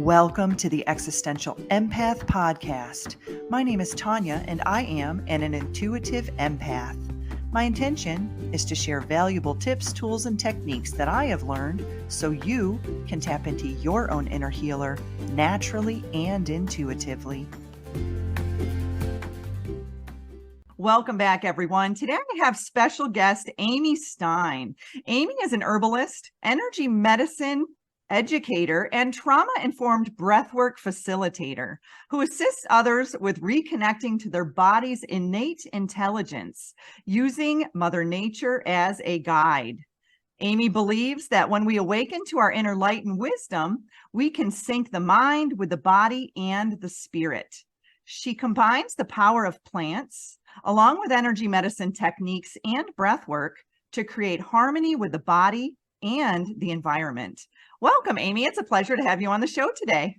Welcome to the Existential Empath Podcast. My name is Tanya, and I am an intuitive empath. My intention is to share valuable tips, tools, and techniques that I have learned so you can tap into your own inner healer naturally and intuitively. Welcome back, everyone. Today I have special guest Amy Stein. Amy is an herbalist, energy medicine educator, and trauma-informed breathwork facilitator who assists others with reconnecting to their body's innate intelligence using Mother Nature as a guide. Amy believes that when we awaken to our inner light and wisdom, we can sync the mind with the body and the spirit. She combines the power of plants along with energy medicine techniques and breathwork to create harmony with the body and the environment. Welcome, Amy. It's a pleasure to have you on the show today.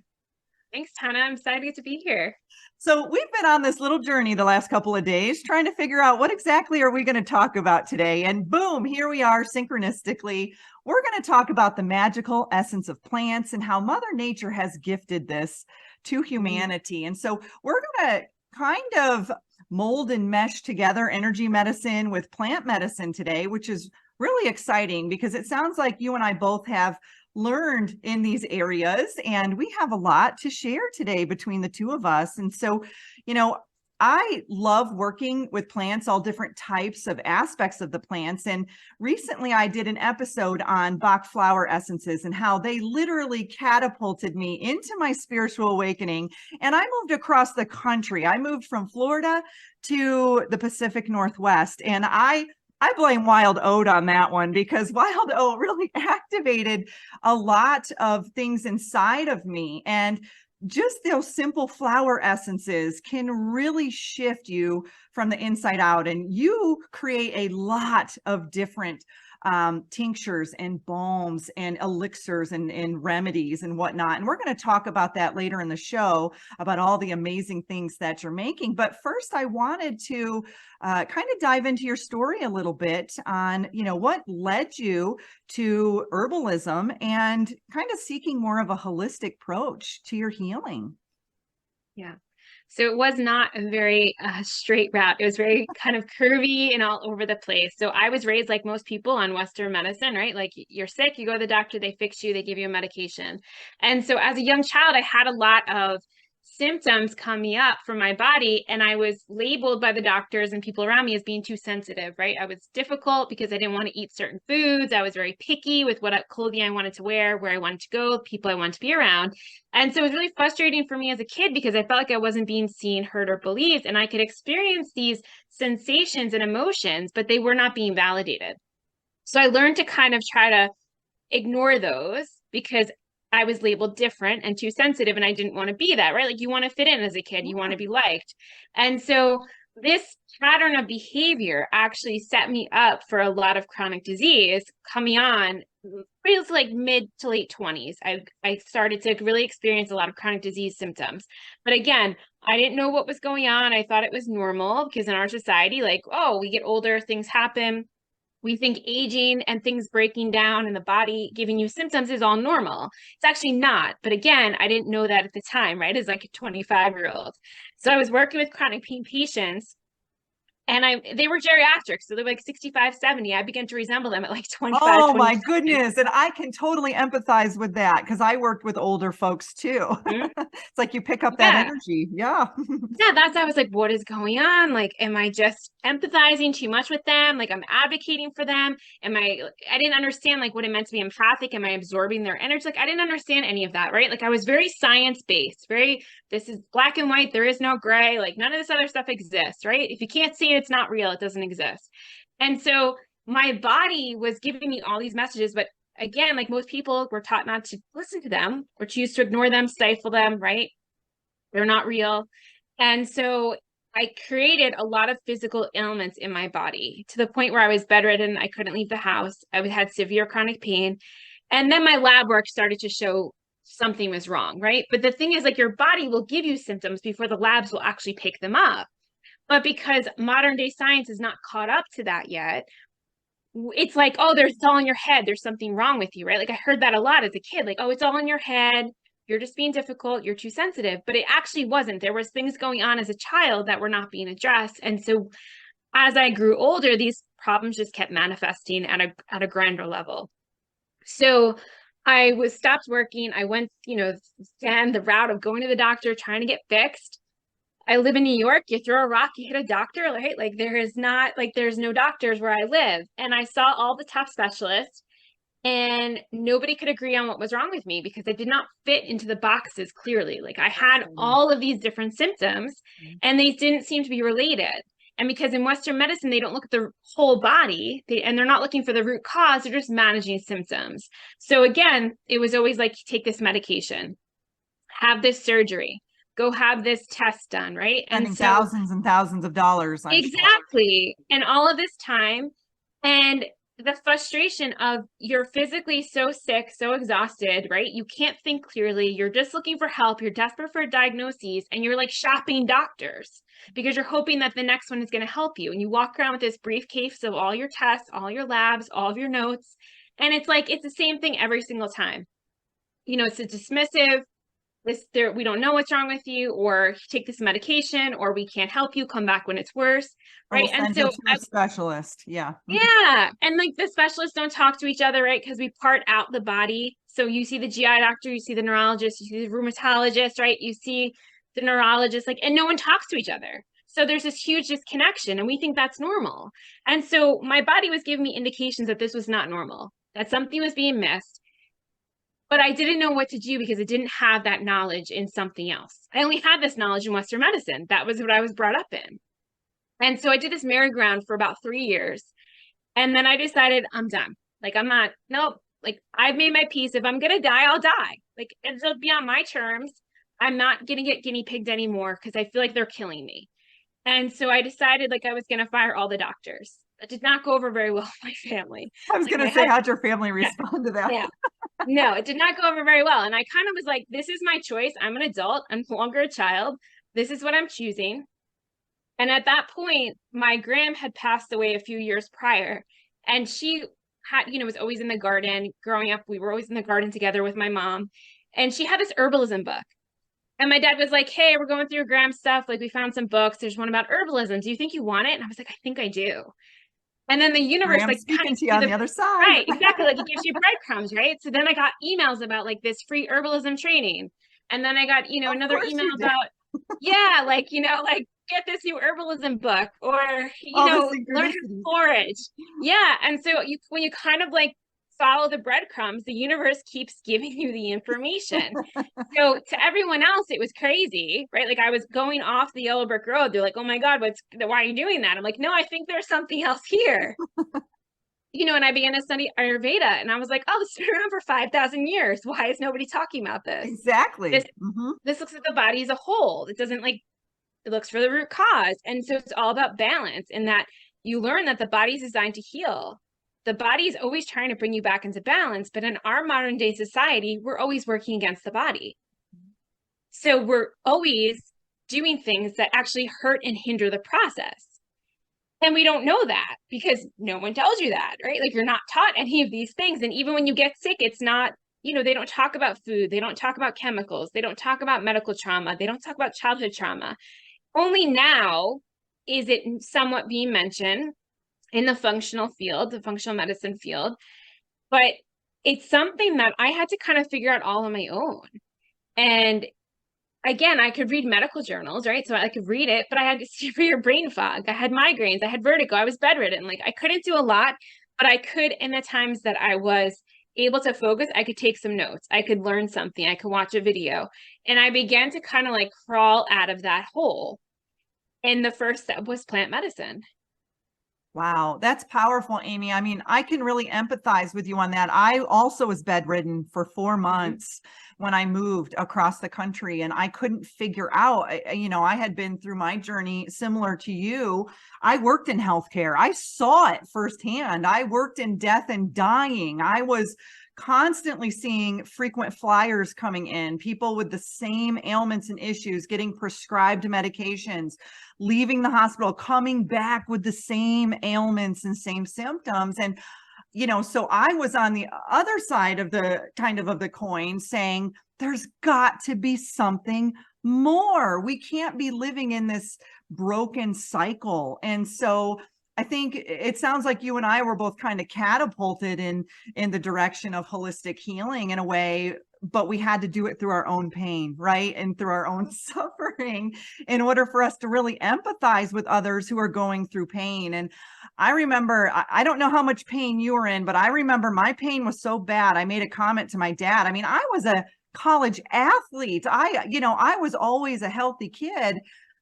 Thanks, Tana. I'm excited to be here. So we've been on this little journey the last couple of days trying to figure out what exactly are we going to talk about today. And boom, here we are synchronistically. We're going to talk about the magical essence of plants and how Mother Nature has gifted this to humanity. And so we're going to kind of mold and mesh together energy medicine with plant medicine today, which is really exciting because it sounds like you and I both have learned in these areas, and we have a lot to share today between the two of us. And so, I love working with plants, all different types of aspects of the plants. And recently I did an episode on Bach flower essences and how they literally catapulted me into my spiritual awakening. And I moved across the country. I moved from Florida to the Pacific Northwest. And I blame wild oat on that one because wild oat really activated a lot of things inside of me. And just those simple flower essences can really shift you from the inside out. And you create a lot of different tinctures and balms and elixirs and remedies and whatnot. And we're going to talk about that later in the show, about all the amazing things that you're making. But first, I wanted to kind of dive into your story a little bit on, what led you to herbalism and kind of seeking more of a holistic approach to your healing. Yeah. So it was not a very straight route. It was very kind of curvy and all over the place. So I was raised like most people on Western medicine, right? Like you're sick, you go to the doctor, they fix you, they give you a medication. And so as a young child, I had a lot of symptoms coming up from my body, and I was labeled by the doctors and people around me as being too sensitive, right? I was difficult because I didn't want to eat certain foods. I was very picky with what clothing I wanted to wear, where I wanted to go, people I wanted to be around. And so it was really frustrating for me as a kid because I felt like I wasn't being seen, heard, or believed, and I could experience these sensations and emotions, but they were not being validated. So I learned to kind of try to ignore those because I was labeled different and too sensitive, and I didn't want to be that, right? Like you want to fit in as a kid, you want to be liked. And so this pattern of behavior actually set me up for a lot of chronic disease coming on. It was like mid to late 20s. I started to really experience a lot of chronic disease symptoms. But again, I didn't know what was going on. I thought it was normal because in our society, like, oh, we get older, things happen. We think aging and things breaking down in the body, giving you symptoms is all normal. It's actually not. But again, I didn't know that at the time, right? As like a 25-year-old. So I was working with chronic pain patients, and they were geriatrics. So they're like 65, 70. I began to resemble them at like 25. Oh my goodness. And I can totally empathize with that because I worked with older folks too. Mm-hmm. It's like you pick up that energy. Yeah. Yeah. I was like, what is going on? Like, am I just empathizing too much with them? Like I'm advocating for them. I didn't understand like what it meant to be empathic. Am I absorbing their energy? Like I didn't understand any of that, right? Like I was very science-based, this is black and white. There is no gray. Like none of this other stuff exists, right? If you can't see it, it's not real. It doesn't exist. And so my body was giving me all these messages, but again, like most people, we're taught not to listen to them or choose to ignore them, stifle them, right? They're not real. And so I created a lot of physical ailments in my body to the point where I was bedridden. I couldn't leave the house. I had severe chronic pain. And then my lab work started to show something was wrong, right? But the thing is, like, your body will give you symptoms before the labs will actually pick them up. But because modern day science is not caught up to that yet, it's like, oh, it's all in your head. There's something wrong with you, right? Like I heard that a lot as a kid, like, oh, it's all in your head. you're just being difficult, you're too sensitive. But it actually wasn't. There was things going on as a child that were not being addressed. And so as I grew older, these problems just kept manifesting at a grander level. So I was stopped working. I went, down the route of going to the doctor, trying to get fixed. I live in New York. You throw a rock, you hit a doctor, right? Like there's no doctors where I live. And I saw all the tough specialists, and nobody could agree on what was wrong with me because I did not fit into the boxes clearly. Like I had all of these different symptoms and they didn't seem to be related. And because in Western medicine, they don't look at the whole body and they're not looking for the root cause, they're just managing symptoms. So again, it was always like, take this medication, have this surgery, go have this test done, right? Spending thousands and thousands of dollars. Exactly. And all of this time. And the frustration of you're physically so sick, so exhausted, right? You can't think clearly. You're just looking for help. You're desperate for diagnoses, and you're like shopping doctors because you're hoping that the next one is going to help you. And you walk around with this briefcase of all your tests, all your labs, all of your notes. And it's like, it's the same thing every single time. It's a dismissive, we don't know what's wrong with you, or take this medication, or we can't help you, come back when it's worse, right? And so a specialist, yeah. And like the specialists don't talk to each other, right? Because we part out the body. So you see the GI doctor, you see the neurologist, you see the rheumatologist, right? You see the neurologist, and no one talks to each other. So there's this huge disconnection, and we think that's normal. And so my body was giving me indications that this was not normal, that something was being missed. But I didn't know what to do because I didn't have that knowledge in something else. I only had this knowledge in Western medicine. That was what I was brought up in. And so I did this merry-go-round for about 3 years. And then I decided I'm done. I've made my peace. If I'm going to die, I'll die. It'll be on my terms. I'm not going to get guinea pigged anymore because I feel like they're killing me. And so I decided I was going to fire all the doctors. That did not go over very well with my family. I was going to say, how'd your family respond to that? Yeah. No, it did not go over very well. And I kind of was like, this is my choice. I'm an adult. I'm no longer a child. This is what I'm choosing. And at that point, my gram had passed away a few years prior. And she had, was always in the garden. Growing up, we were always in the garden together with my mom. And she had this herbalism book. And my dad was like, hey, we're going through gram stuff. We found some books. There's one about herbalism. Do you think you want it? And I was like, I think I do. And then the universe speaking to you on the other side. Right, exactly. It gives you breadcrumbs, right? So then I got emails about this free herbalism training. And then I got, another email about, get this new herbalism book, or, learn to forage. Yeah. And so when you kind of follow the breadcrumbs, the universe keeps giving you the information. So to everyone else, it was crazy, right? I was going off the yellow brick road. They're like, oh my God, why are you doing that? I'm like, no, I think there's something else here. And I began to study Ayurveda, and I was like, oh, this has been around for 5,000 years. Why is nobody talking about this? Exactly. This looks at the body as a whole. It doesn't it looks for the root cause. And so it's all about balance, in that you learn that the body's designed to heal. The body is always trying to bring you back into balance, but in our modern day society, we're always working against the body. So we're always doing things that actually hurt and hinder the process. And we don't know that because no one tells you that, right? You're not taught any of these things. And even when you get sick, it's not, they don't talk about food. They don't talk about chemicals. They don't talk about medical trauma. They don't talk about childhood trauma. Only now is it somewhat being mentioned in the functional field, the functional medicine field. But it's something that I had to kind of figure out all on my own. And again, I could read medical journals, right? So I could read it, but I had severe brain fog. I had migraines. I had vertigo. I was bedridden. I couldn't do a lot, but I could, in the times that I was able to focus, I could take some notes. I could learn something. I could watch a video. And I began to kind of crawl out of that hole. And the first step was plant medicine. Wow, that's powerful, Amy. I mean, I can really empathize with you on that. I also was bedridden for 4 months when I moved across the country, and I couldn't figure out, I had been through my journey similar to you. I worked in healthcare. I saw it firsthand. I worked in death and dying. I was constantly seeing frequent flyers coming in, people with the same ailments and issues, getting prescribed medications, leaving the hospital, coming back with the same ailments and same symptoms. And so I was on the other side of the of the coin saying, there's got to be something more. We can't be living in this broken cycle. And so I think it sounds like you and I were both kind of catapulted in the direction of holistic healing in a way, but we had to do it through our own pain, right? And through our own suffering in order for us to really empathize with others who are going through pain. And I remember, I don't know how much pain you were in, but I remember my pain was so bad. I made a comment to my dad. I mean, I was a college athlete. I was always a healthy kid.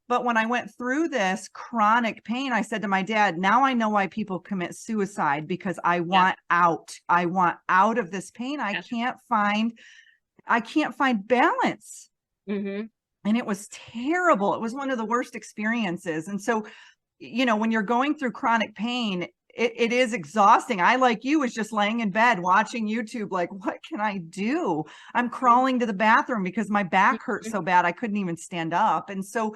But when I went through this chronic pain, I said to my dad, now I know why people commit suicide, because I want out. I want out of this pain. I can't find balance. Mm-hmm. And it was terrible. It was one of the worst experiences. And so, when you're going through chronic pain, it is exhausting. I, like you, was just laying in bed watching YouTube, like, what can I do? I'm crawling to the bathroom because my back hurt so bad I couldn't even stand up. And so,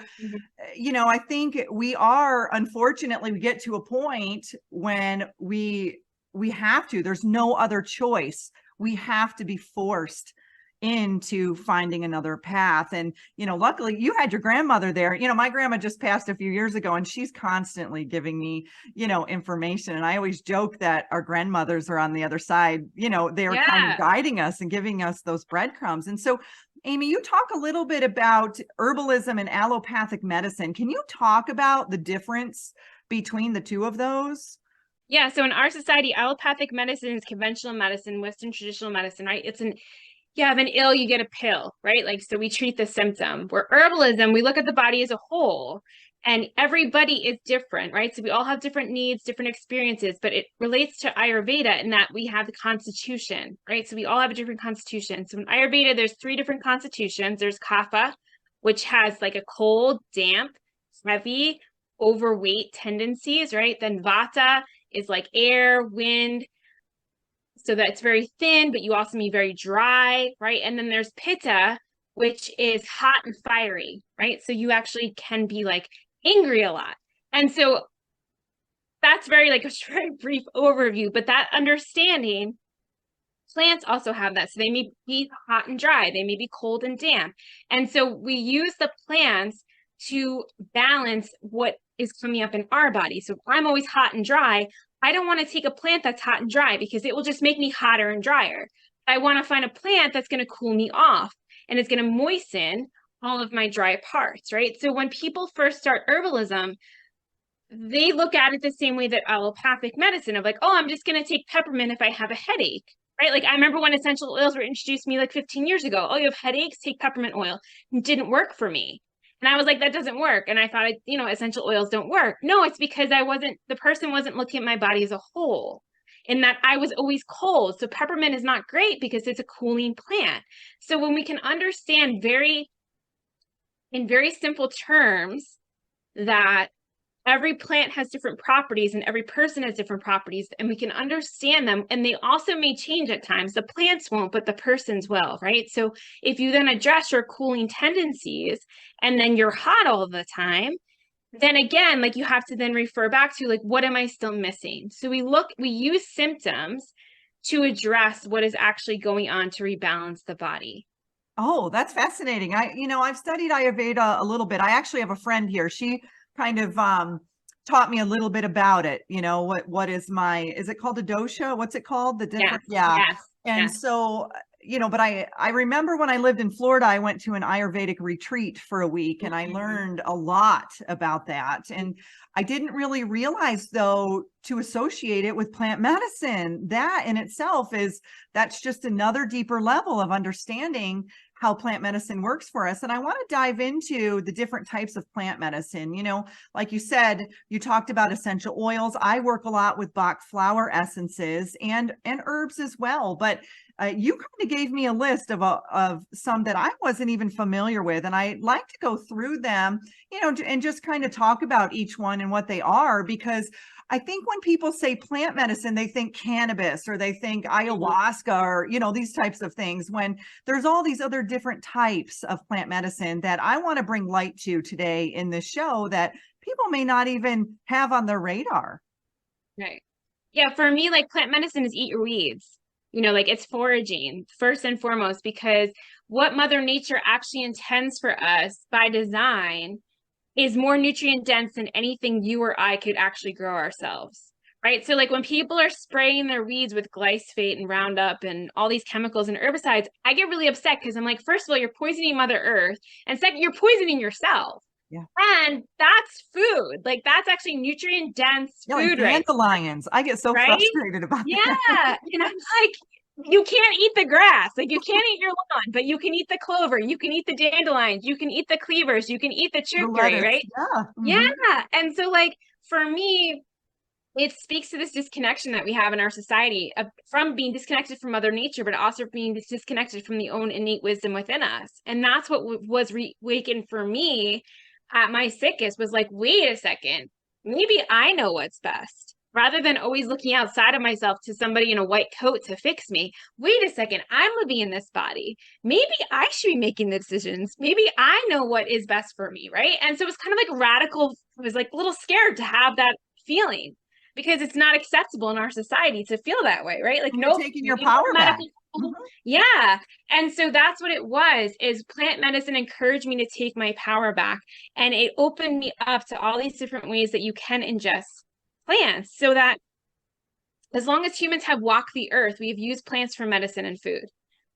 I think unfortunately, we get to a point when we have to, there's no other choice. We have to be forced into finding another path. And, luckily you had your grandmother there. My grandma just passed a few years ago, and she's constantly giving me, information. And I always joke that our grandmothers are on the other side, they were kind of guiding us and giving us those breadcrumbs. And so, Amy, you talk a little bit about herbalism and allopathic medicine. Can you talk about the difference between the two of those? Yeah. So in our society, allopathic medicine is conventional medicine, Western traditional medicine, right? You have an ill, you get a pill, right? Like, so we treat the symptom. Where herbalism, we look at the body as a whole, and everybody is different, right? So we all have different needs, different experiences, but it relates to Ayurveda in that we have the constitution, right? So we all have a different constitution. So in Ayurveda, there's 3 different constitutions. There's Kapha, which has like a cold, damp, heavy, overweight tendencies, right? Then Vata is like air, wind, so that it's very thin, but you also be very dry, right? And then there's Pitta, which is hot and fiery, right? So you actually can be like angry a lot. And so that's very like a very brief overview, but that understanding, plants also have that. So they may be hot and dry, they may be cold and damp. And so we use the plants to balance what is coming up in our body. So if I'm always hot and dry, I don't want to take a plant that's hot and dry because it will just make me hotter and drier. I want to find a plant that's going to cool me off, and it's going to moisten all of my dry parts, right? So when people first start herbalism, they look at it the same way that allopathic medicine of like, oh, I'm just going to take peppermint if I have a headache, right? Like I remember when essential oils were introduced to me like 15 years ago. Oh, you have headaches? Take peppermint oil. It didn't work for me. And I was like, that doesn't work. And I thought, essential oils don't work. No, it's because the person wasn't looking at my body as a whole, in that I was always cold. So peppermint is not great because it's a cooling plant. So when we can understand in very simple terms that every plant has different properties and every person has different properties, and we can understand them, and they also may change at times. The plants won't, but the persons will, right? So if you then address your cooling tendencies and then you're hot all the time, then again, like you have to then refer back to like, what am I still missing? So we use symptoms to address what is actually going on to rebalance the body. Oh, that's fascinating. I've studied Ayurveda a little bit. I actually have a friend here. She kind of taught me a little bit about it. What is it called a dosha? What's it called? The different, Yes. And so, but I remember when I lived in Florida, I went to an Ayurvedic retreat for a week, and I learned a lot about that. And I didn't really realize, though, to associate it with plant medicine. That in itself that's just another deeper level of understanding how plant medicine works for us. And I want to dive into the different types of plant medicine. Like you said, you talked about essential oils. I work a lot with Bach flower essences and herbs as well. But you kind of gave me a list of some that I wasn't even familiar with. And I like to go through them, and just kind of talk about each one and what they are, because I think when people say plant medicine, they think cannabis or they think ayahuasca or, these types of things, when there's all these other different types of plant medicine that I want to bring light to today in this show that people may not even have on their radar. Right. Yeah, for me, like plant medicine is eat your weeds. Like it's foraging first and foremost, because what Mother Nature actually intends for us by design is more nutrient dense than anything you or I could actually grow ourselves. Right. So, like when people are spraying their weeds with glyphosate and Roundup and all these chemicals and herbicides, I get really upset because I'm like, first of all, you're poisoning Mother Earth. And second, you're poisoning yourself. Yeah. And that's food. Like that's actually nutrient dense Yeah, like food, right? dandelions. I get so Right? frustrated about that. Yeah. And I'm like, you can't eat the grass. Like you can't eat your lawn, but you can eat the clover. You can eat the dandelions. You can eat the cleavers. You can eat the The chicory, lettuce. right? Yeah. Yeah. Hmm. And so like for me, it speaks to this disconnection that we have in our society from being disconnected from Mother Nature, but also being disconnected from the own innate wisdom within us. And that's what was reawakened for me at my sickest was like, wait a second, maybe I know what's best. Rather than always looking outside of myself to somebody in a white coat to fix me, wait a second, I'm living in this body. Maybe I should be making the decisions. Maybe I know what is best for me, right? And so it was kind of like radical. I was like a little scared to have that feeling because it's not acceptable in our society to feel that way, right? Like, And you're nope, taking you your need a power back. medical. Mhm. Yeah. And so that's what it was, is plant medicine encouraged me to take my power back. And it opened me up to all these different ways that you can ingest plants so that as long as humans have walked the earth, we've used plants for medicine and food.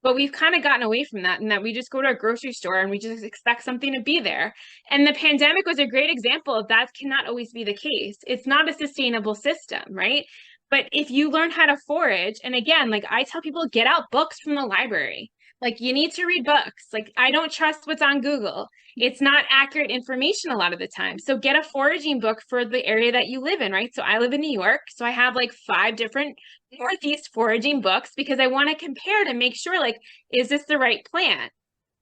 But we've kind of gotten away from that, and that we just go to a grocery store and we just expect something to be there. And the pandemic was a great example of that cannot always be the case. It's not a sustainable system, right? But if you learn how to forage, and again, like I tell people, get out books from the library. Like you need to read books. Like I don't trust what's on Google. It's not accurate information a lot of the time. So get a foraging book for the area that you live in, right? So I live in New York. So I have like 5 different Northeast foraging books because I want to compare to make sure, like, is this the right plant?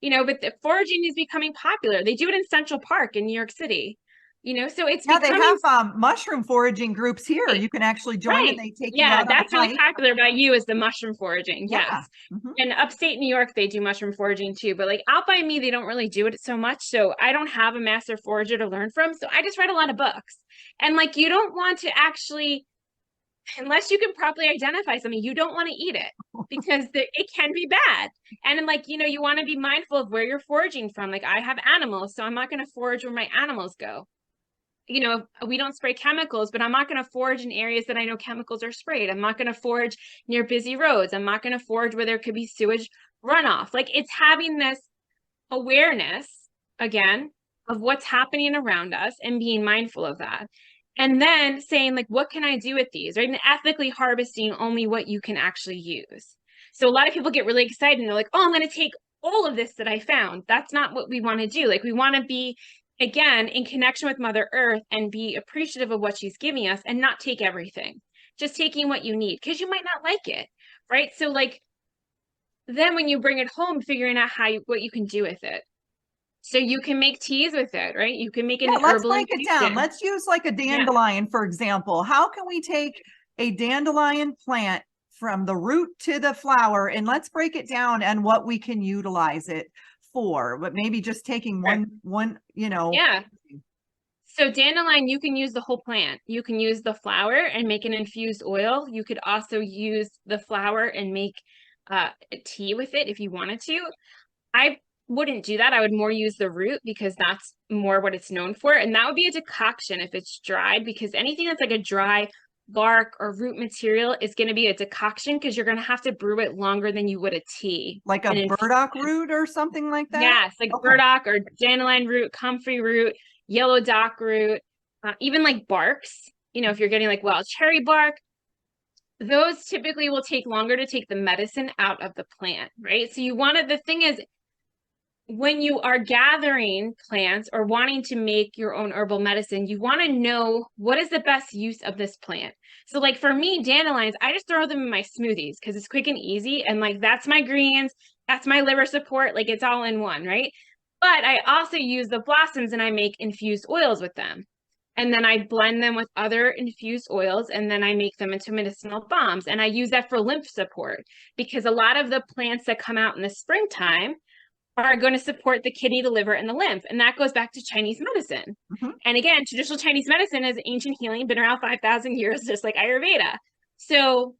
But the foraging is becoming popular. They do it in Central Park in New York City, so it's Yeah, they becoming have mushroom foraging groups here. You can actually join and right. they take you Yeah, out on that's a really hike. popular by you is the mushroom foraging. Yes. Yeah. Hmm. In upstate New York, they do mushroom foraging too, but like out by me, they don't really do it so much. So I don't have a master forager to learn from. So I just read a lot of books. And like you don't want to actually, unless you can properly identify something, you don't want to eat it because it can be bad. And then like, you want to be mindful of where you're foraging from. Like I have animals, so I'm not going to forage where my animals go. We don't spray chemicals, but I'm not going to forage in areas that I know chemicals are sprayed. I'm not going to forage near busy roads. I'm not going to forage where there could be sewage runoff. Like it's having this awareness again of what's happening around us and being mindful of that. And then saying, like, what can I do with these? Right. And ethically harvesting only what you can actually use. So a lot of people get really excited and they're like, oh, I'm going to take all of this that I found. That's not what we want to do. Like, we want to be, again, in connection with Mother Earth and be appreciative of what she's giving us and not take everything, just taking what you need because you might not like it. Right. So, like, then when you bring it home, figuring out what you can do with it. So you can make teas with it, right? You can make an Yeah, let's herbal break it down. infusion. Let's use like a Yeah. dandelion, for example. How can we take a dandelion plant from the root to the flower, and let's break it down and what we can utilize it for, but maybe just taking Sure. one. Yeah. So dandelion, you can use the whole plant. You can use the flower and make an infused oil. You could also use the flower and make a tea with it if you wanted to. I wouldn't do that. I would more use the root because that's more what it's known for. And that would be a decoction if it's dried, because anything that's like a dry bark or root material is going to be a decoction because you're going to have to brew it longer than you would a tea. Like a burdock root or something like that? Yes, like Okay. burdock or dandelion root, comfrey root, yellow dock root, even like barks. If you're getting like wild cherry bark, those typically will take longer to take the medicine out of the plant, right? So the thing is, when you are gathering plants or wanting to make your own herbal medicine, you want to know what is the best use of this plant. So like for me, dandelions, I just throw them in my smoothies because it's quick and easy. And like, that's my greens, that's my liver support. Like it's all in one, right? But I also use the blossoms and I make infused oils with them. And then I blend them with other infused oils and then I make them into medicinal balms. And I use that for lymph support because a lot of the plants that come out in the springtime are going to support the kidney, the liver, and the lymph. And that goes back to Chinese medicine. Mhm. And again, traditional Chinese medicine is ancient healing, been around 5,000 years, just like Ayurveda. So,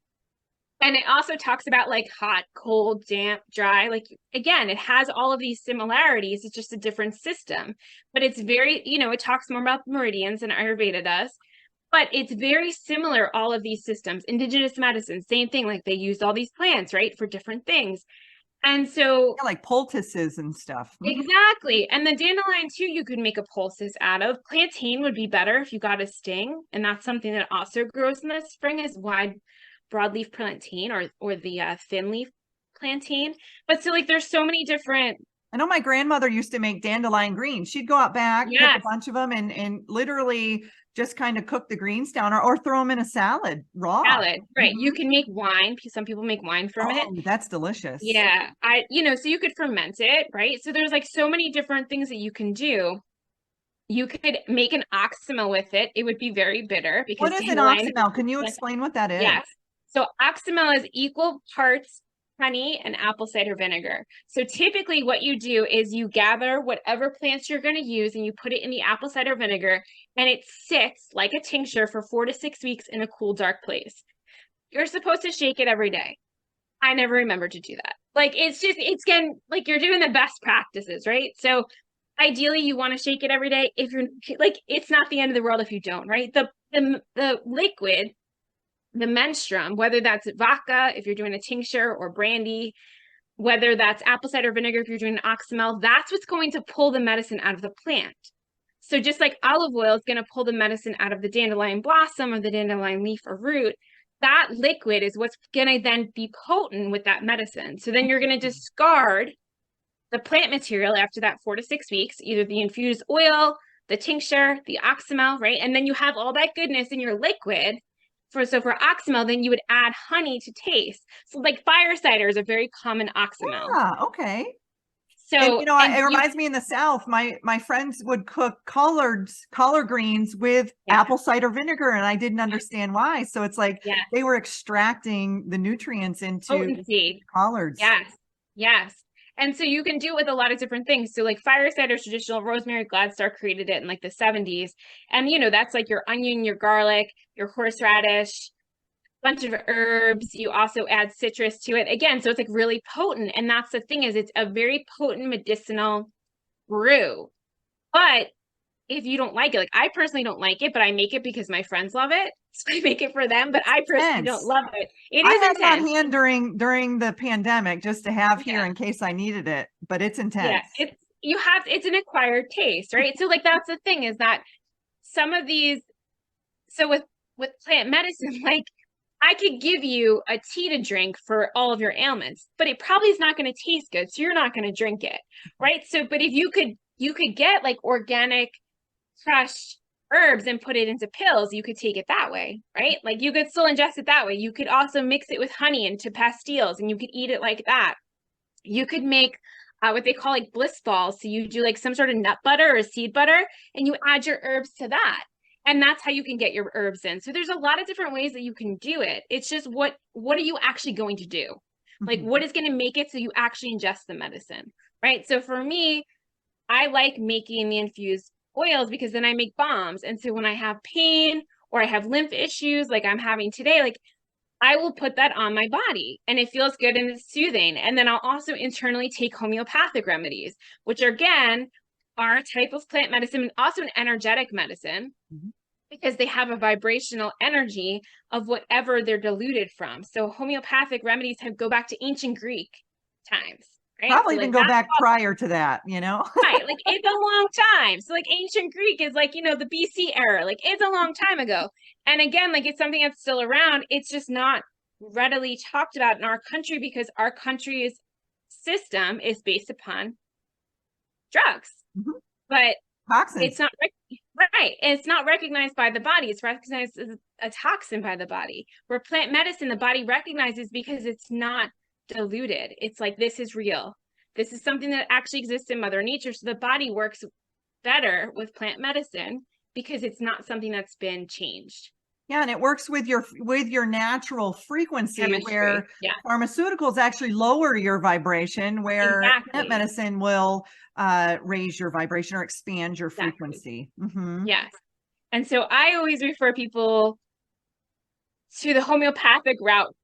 and it also talks about like hot, cold, damp, dry. Like, again, it has all of these similarities. It's just a different system, but it's very, it talks more about meridians than Ayurveda does, but it's very similar, all of these systems. Indigenous medicine, same thing. Like they used all these plants, right, for different things. And so, Yeah, like poultices and stuff. exactly. And the dandelion too, you could make a poultice out of. Plantain would be better if you got a sting. And that's something that also grows in the spring, is wide broadleaf plantain, or the thin leaf plantain. But so like there's so many different. I know my grandmother used to make dandelion greens. She'd go out back, pick a Yes, bunch of them, and literally just kind of cook the greens down, or throw them in a salad raw. salad. Right. You can make wine. Some people make wine from it. Oh, that's delicious. Yeah. So you could ferment it, right? So there's like so many different things that you can do. You could make an oxymel with it. It would be very bitter because What is an dandelion. oxymel? Can you explain what that is? Yes. So oxymel is equal parts honey and apple cider vinegar. So typically what you do is you gather whatever plants you're going to use and you put it in the apple cider vinegar, and it sits like a tincture for 4 to 6 weeks in a cool, dark place. You're supposed to shake it every day. I never remember to do that. Like it's getting like you're doing the best practices, right? So ideally you want to shake it every day. If you're like, it's not the end of the world if you don't, right? The liquid, the menstruum, whether that's vodka, if you're doing a tincture, or brandy, whether that's apple cider vinegar, if you're doing an oxymel, that's what's going to pull the medicine out of the plant. So just like olive oil is going to pull the medicine out of the dandelion blossom or the dandelion leaf or root, that liquid is what's going to then be potent with that medicine. So then you're going to discard the plant material after that 4 to 6 weeks, either the infused oil, the tincture, the oxymel, right? And then you have all that goodness in your liquid. So for oxymel, then you would add honey to taste. So like fire cider is a very common oxymel. Yeah, okay. So And it reminds me, in the South, my friends would cook collard greens with apple cider vinegar, and I didn't understand why. So it's like they were extracting the nutrients into potency. collards. Yes. And so you can do it with a lot of different things. So like fire cider is traditional. Rosemary Gladstar created it in like the 70s. And that's like your onion, your garlic, your horseradish, bunch of herbs. You also add citrus to it again, so it's like really potent. And that's the thing, is it's a very potent medicinal brew. But if you don't like it, like I personally don't like it, but I make it because my friends love it, so I make it for them. But I personally don't love it. It is intense. I had it on hand during the pandemic just to have here in case I needed it, but it's intense. Yeah, it's an acquired taste, right? So like that's the thing, is that some of these, so with plant medicine, like I could give you a tea to drink for all of your ailments, but it probably is not going to taste good, so you're not going to drink it, right? So, but if you could get like organic crushed herbs and put it into pills, you could take it that way, right? Like you could still ingest it that way. You could also mix it with honey into pastilles, and you could eat it like that. You could make what they call like bliss balls. So you do like some sort of nut butter or seed butter, and you add your herbs to that. And that's how you can get your herbs in. So there's a lot of different ways that you can do it. It's just what are you actually going to do? Like what is going to make it so you actually ingest the medicine, right? So for me, I like making the infused oils because then I make bombs. And so when I have pain or I have lymph issues like I'm having today, like I will put that on my body and it feels good and it's soothing. And then I'll also internally take homeopathic remedies, which are, again, are a type of plant medicine and also an energetic medicine, because they have a vibrational energy of whatever they're diluted from. So homeopathic remedies go back to ancient Greek times, right? Probably so even go back prior to that, Right, like it's a long time. So like ancient Greek is like, the BC era, like it's a long time ago. And again, like it's something that's still around. It's just not readily talked about in our country because our country's system is based upon drugs. But toxins. It's not right. It's not recognized by the body. It's recognized as a toxin by the body. Where plant medicine, the body recognizes because it's not diluted. It's like, this is real. This is something that actually exists in Mother Nature. So the body works better with plant medicine because it's not something that's been changed. Yeah, and it works with your natural frequency. Chemistry. Where pharmaceuticals actually lower your vibration, where plant medicine will raise your vibration or expand your frequency. Yes. And so I always refer people to the homeopathic route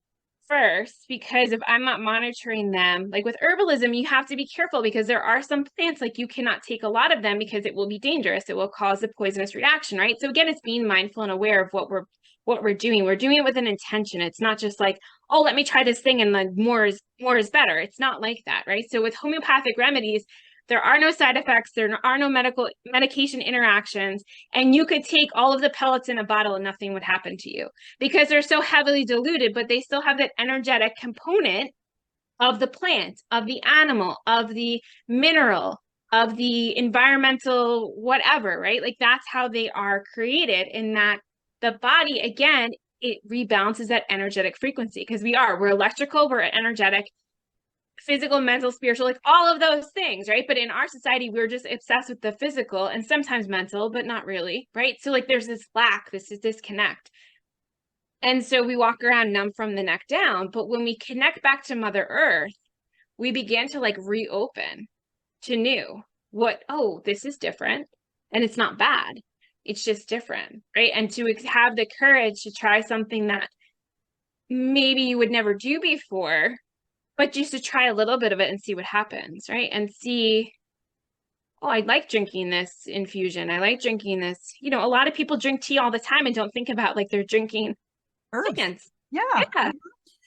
first, because if I'm not monitoring them, like with herbalism, you have to be careful because there are some plants, like you cannot take a lot of them because it will be dangerous. It will cause a poisonous reaction, right? So again, it's being mindful and aware of what we're doing. We're doing it with an intention. It's not just like, oh, let me try this thing and then more is better. It's not like that, right? So with homeopathic remedies, there are no side effects, there are no medication interactions, and you could take all of the pellets in a bottle and nothing would happen to you because they're so heavily diluted, but they still have that energetic component of the plant, of the animal, of the mineral, of the environmental whatever, right? Like that's how they are created, in that the body, again, it rebalances that energetic frequency because we're electrical, we're energetic, physical, mental, spiritual, like all of those things, right? But in our society, we're just obsessed with the physical and sometimes mental, but not really, right? So like there's this lack, this disconnect. And so we walk around numb from the neck down. But when we connect back to Mother Earth, we begin to like reopen to new. Oh, this is different. And it's not bad. It's just different, right? And to have the courage to try something that maybe you would never do before, but just to try a little bit of it and see what happens, right? And see, oh, I like drinking this infusion. I like drinking this. You know, a lot of people drink tea all the time and don't think about like they're drinking Herbs. plants. Yeah. Yeah.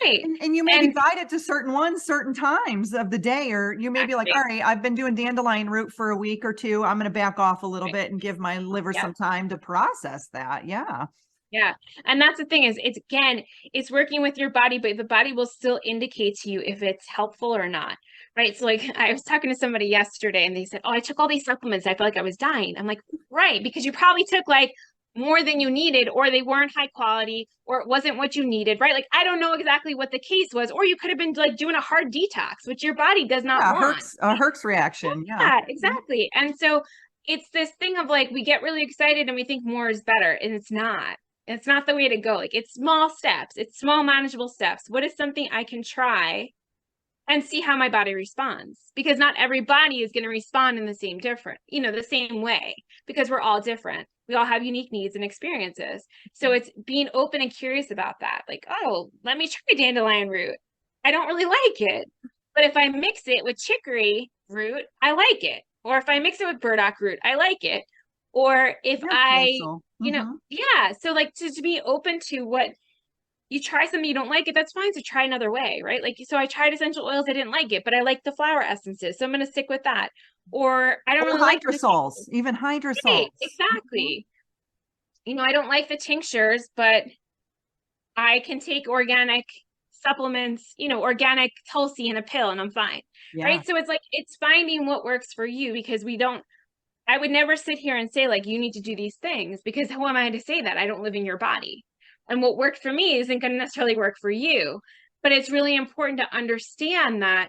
Right. And you may be guided to certain ones, certain times of the day, or you may be like, all right, I've been doing dandelion root for a week or two. I'm going to back off a little bit and give my liver some time to process that. Yeah. Yeah. And that's the thing is, it's working with your body, but the body will still indicate to you if it's helpful or not. Right. So like I was talking to somebody yesterday and they said, oh, I took all these supplements. I feel like I was dying. I'm like, right. Because you probably took like more than you needed, or they weren't high quality, or it wasn't what you needed. Right. Like, I don't know exactly what the case was, or you could have been like doing a hard detox, which your body does not want. Herx reaction. Yeah, exactly. And so it's this thing of like, we get really excited and we think more is better, and it's not. It's not the way to go. Like, it's small steps. It's small, manageable steps. What is something I can try and see how my body responds? Because not every body is going to respond in the same way, because we're all different. We all have unique needs and experiences. So it's being open and curious about that. Like, oh, let me try dandelion root. I don't really like it. But if I mix it with chicory root, I like it. Or if I mix it with burdock root, I like it. Or if so like to be open to what you try something you don't like it, that's fine. So try another way, right? Like, so I tried essential oils, I didn't like it, but I like the flower essences, so I'm going to stick with that. Or I don't really like hydrosols, even hydrosols. Right, exactly. I don't like the tinctures, but I can take organic supplements, organic Tulsi in a pill, and I'm fine. Right. So it's like, it's finding what works for you, because I would never sit here and say like, you need to do these things, because who am I to say that? I don't live in your body. And what worked for me isn't going to necessarily work for you. But it's really important to understand that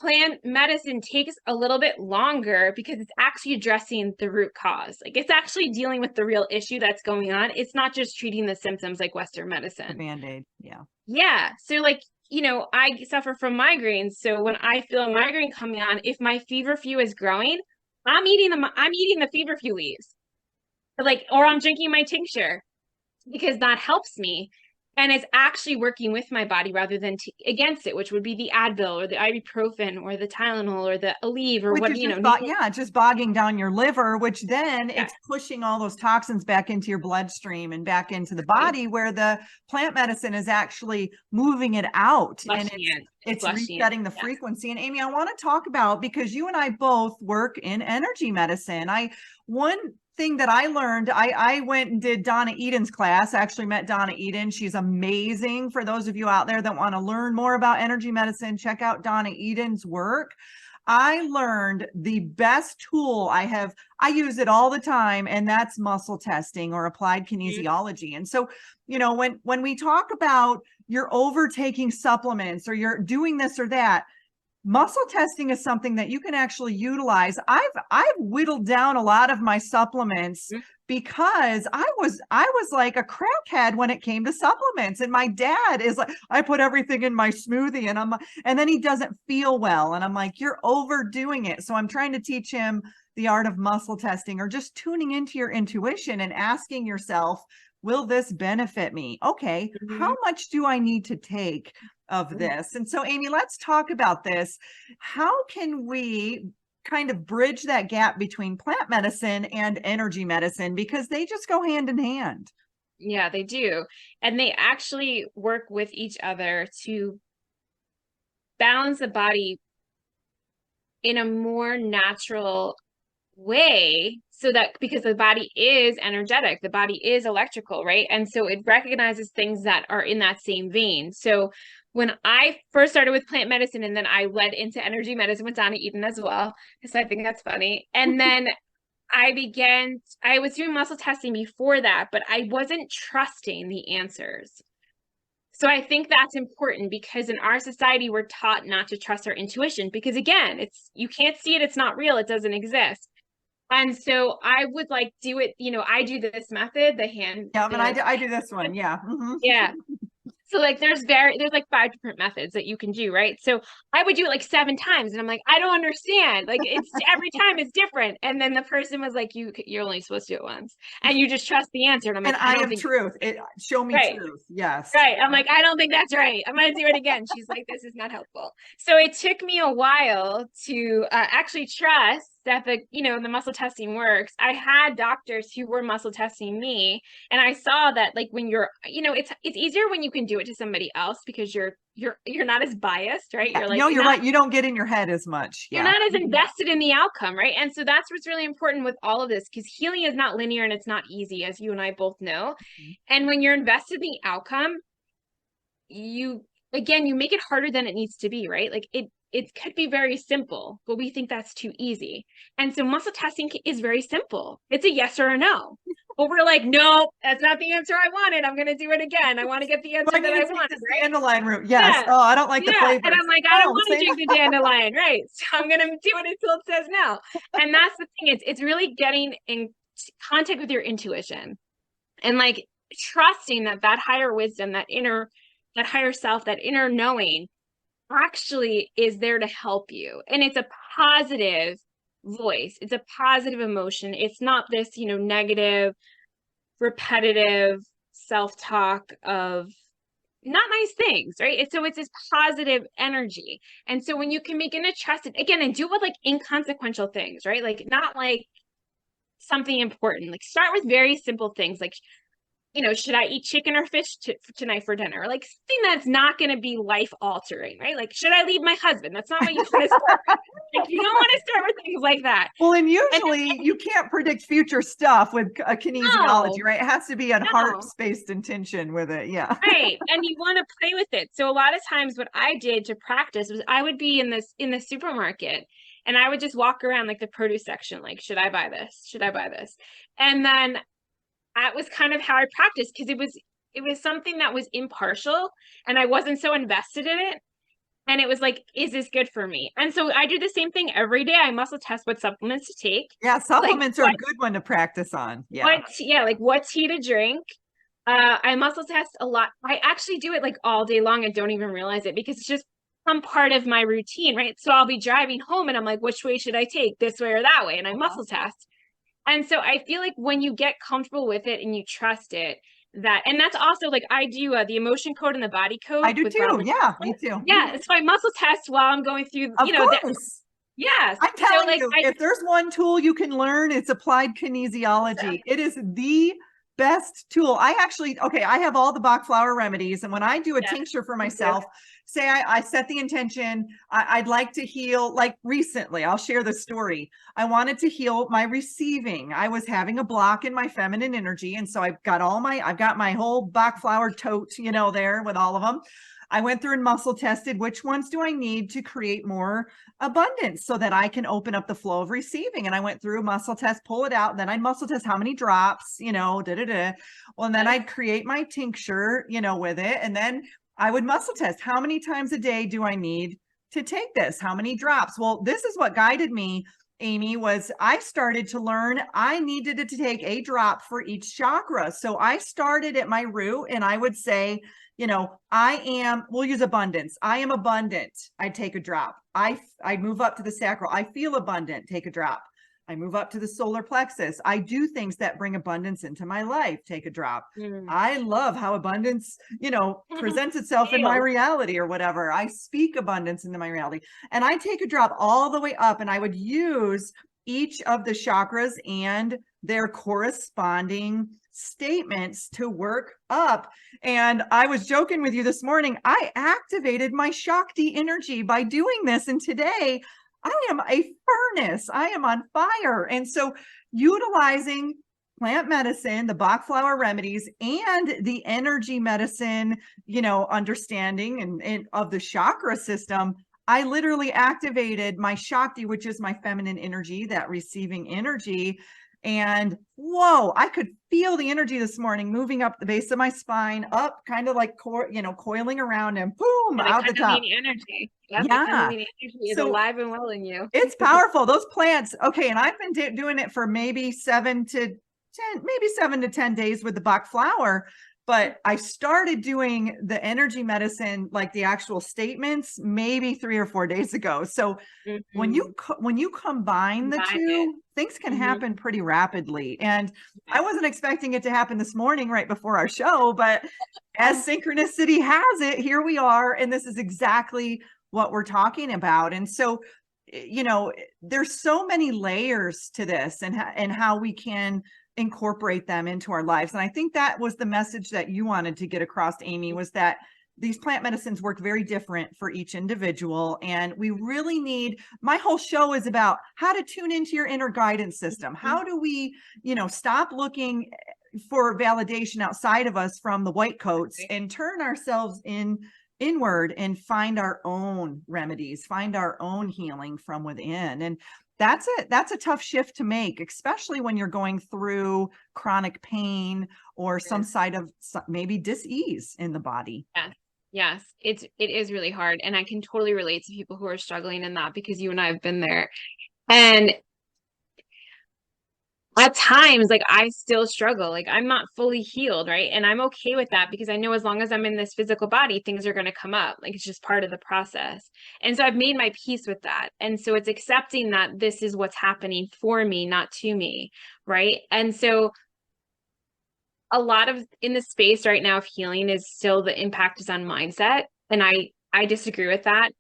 plant medicine takes a little bit longer, because it's actually addressing the root cause. Like, it's actually dealing with the real issue that's going on. It's not just treating the symptoms like Western medicine. The Band-Aid. Yeah. Yeah. So like, I suffer from migraines. So when I feel a migraine coming on, if my feverfew is growing, I'm eating the feverfew leaves, or I'm drinking my tincture, because that helps me. And it's actually working with my body rather than against it, which would be the Advil or the ibuprofen or the Tylenol or the Aleve or just bogging down your liver, which then it's pushing all those toxins back into your bloodstream and back into the body, where the plant medicine is actually moving it out, and it's resetting the frequency. And Amy, I want to talk about, because you and I both work in energy medicine. One thing that I learned, I went and did Donna Eden's class. I actually met Donna Eden. She's amazing. For those of you out there that want to learn more about energy medicine, check out Donna Eden's work. I learned the best tool I use it all the time, and that's muscle testing or applied kinesiology. And so, when we talk about you're overtaking supplements or you're doing this or that, muscle testing is something that you can actually utilize. I've whittled down a lot of my supplements because I was like a crackhead when it came to supplements. And my dad is like, I put everything in my smoothie, and then he doesn't feel well. And I'm like, you're overdoing it. So I'm trying to teach him the art of muscle testing, or just tuning into your intuition and asking yourself, will this benefit me? Okay, how much do I need to take of this? And so, Amy, let's talk about this. How can we kind of bridge that gap between plant medicine and energy medicine, because they just go hand in hand? Yeah, they do. And they actually work with each other to balance the body in a more natural way, so that because the body is energetic, the body is electrical, right? And so it recognizes things that are in that same vein. So when I first started with plant medicine, and then I led into energy medicine with Donna Eden as well, because I think that's funny. And then I was doing muscle testing before that, but I wasn't trusting the answers. So I think that's important, because in our society, we're taught not to trust our intuition, because again, you can't see it, it's not real, it doesn't exist. And so I would like do it, I do this method, the hand. Yeah, I do this one. Yeah. Mm-hmm. Yeah. So like there's like 5 different methods that you can do, right? So I would do it like 7 times, and I'm like, I don't understand. Like it's every time it's different. And then the person was like, you're only supposed to do it once, and you just trust the answer. And I'm like, and I am truth. Show me right. Truth. Yes. Right. I'm like, I don't think that's right. I'm going to do it again. She's like, this is not helpful. So it took me a while to actually trust that the muscle testing works. I had doctors who were muscle testing me, and I saw that like when you're, it's easier when you can do it to somebody else, because you're not as biased, right? Yeah, You're like, no, you're right. You don't get in your head as much. You're Yeah. not as invested in the outcome, right? And so that's what's really important with all of this, because healing is not linear and it's not easy, as you and I both know. And when you're invested in the outcome, you make it harder than it needs to be, right? Like it could be very simple, but we think that's too easy. And so muscle testing is very simple. It's a yes or a no. But we're like, no, that's not the answer I wanted. I'm going to do it again. I want to get the answer that I wanted. The dandelion root. Yes. Yeah. Oh, I don't like the flavor. And I'm like, I don't want to drink the dandelion, right? So I'm going to do it until it says no. And that's the thing. It's really getting in contact with your intuition, and like trusting that higher wisdom, that higher self, that inner knowing actually is there to help you. And it's a positive voice. It's a positive emotion. It's not this, negative, repetitive self-talk of not nice things, right? So it's this positive energy. And so when you can begin to trust it again, and do it with like inconsequential things, right? Like not like something important. Like start with very simple things, like should I eat chicken or fish tonight for dinner? Like something that's not going to be life altering, right? Like, should I leave my husband? That's not what you want to start with. Like, you don't want to start with things like that. Well, and usually you can't predict future stuff with a kinesiology, right? It has to be a heart-spaced intention with it. Yeah. Right. And you want to play with it. So a lot of times what I did to practice was I would be in the supermarket, and I would just walk around like the produce section, like, should I buy this? Should I buy this? And then that was kind of how I practiced, because it was something that was impartial, and I wasn't so invested in it. And it was like, is this good for me? And so I do the same thing every day. I muscle test what supplements to take. Yeah, supplements are a good one to practice on. Yeah. Like what tea to drink. I muscle test a lot. I actually do it like all day long and don't even realize it, because it's just some part of my routine, right? So I'll be driving home and I'm like, which way should I take, this way or that way? And I muscle test. And so I feel like when you get comfortable with it and you trust it, and that's also like I do the emotion code and the body code. I do too. Yeah, me too. Yeah, so I muscle test while I'm going through, of course. Yes. I'm telling you, if there's one tool you can learn, it's applied kinesiology. It is the best tool. I have all the Bach flower remedies. And when I do a tincture for myself, say I set the intention, I'd like to heal, like recently, I'll share the story. I wanted to heal my receiving. I was having a block in my feminine energy. And so I've got my whole Bach flower tote, there with all of them. I went through and muscle tested which ones do I need to create more abundance so that I can open up the flow of receiving. And I went through muscle test, pull it out, and then I'd muscle test how many drops, Well, and then I'd create my tincture, with it. And then I would muscle test how many times a day do I need to take this? How many drops? Well, this is what guided me, Amy, was I started to learn I needed to take a drop for each chakra. So I started at my root and I would say, we'll use abundance. I am abundant. I take a drop. I move up to the sacral. I feel abundant. Take a drop. I move up to the solar plexus. I do things that bring abundance into my life. Take a drop. I love how abundance, presents itself in my reality or whatever. I speak abundance into my reality. And I take a drop all the way up, and I would use each of the chakras and their corresponding statements to work up. And I was joking with you this morning, I activated my Shakti energy by doing this. And today I am a furnace. I am on fire. And so utilizing plant medicine, the Bach flower remedies, and the energy medicine, understanding and of the chakra system, I literally activated my Shakti, which is my feminine energy, that receiving energy. And whoa, I could feel the energy this morning moving up the base of my spine, up kind of like, coiling around, and boom, out the top. Energy. Yep, yeah. The Kundalini energy is alive and well in you. It's powerful. Those plants. Okay. And I've been doing it for maybe 7 to 10 days with the Bach flower. But I started doing the energy medicine, like the actual statements, maybe 3 or 4 days ago. So when you combine the two, things can happen pretty rapidly. And I wasn't expecting it to happen this morning right before our show, but as synchronicity has it, here we are. And this is exactly what we're talking about. And so, there's so many layers to this, and how we can incorporate them into our lives. And I think that was the message that you wanted to get across, Amy, was that these plant medicines work very different for each individual. And we really my whole show is about how to tune into your inner guidance system. How do we, stop looking for validation outside of us from the white coats and turn ourselves inward and find our own remedies, find our own healing from within. And that's a tough shift to make, especially when you're going through chronic pain or some side of maybe dis-ease in the body. Yes, it is really hard. And I can totally relate to people who are struggling in that, because you and I have been there. And at times, like, I still struggle, like I'm not fully healed, right? And I'm okay with that, because I know as long as I'm in this physical body, things are going to come up. Like, it's just part of the process. And so I've made my peace with that. And so it's accepting that this is what's happening for me, not to me, right? And so a lot of in the space right now of healing is still the impact is on mindset. And I disagree with that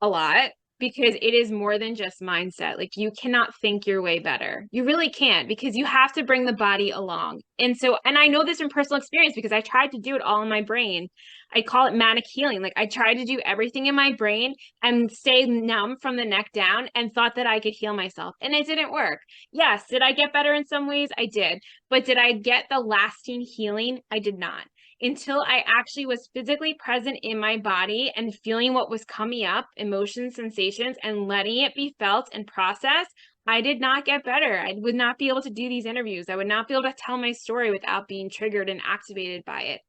a lot, because it is more than just mindset. Like, you cannot think your way better. You really can't, because you have to bring the body along. And I know this from personal experience, because I tried to do it all in my brain. I call it manic healing. Like, I tried to do everything in my brain and stay numb from the neck down, and thought that I could heal myself. And it didn't work. Yes. Did I get better in some ways? I did. But did I get the lasting healing? I did not. Until I actually was physically present in my body and feeling what was coming up, emotions, sensations, and letting it be felt and processed, I did not get better. I would not be able to do these interviews. I would not be able to tell my story without being triggered and activated by it.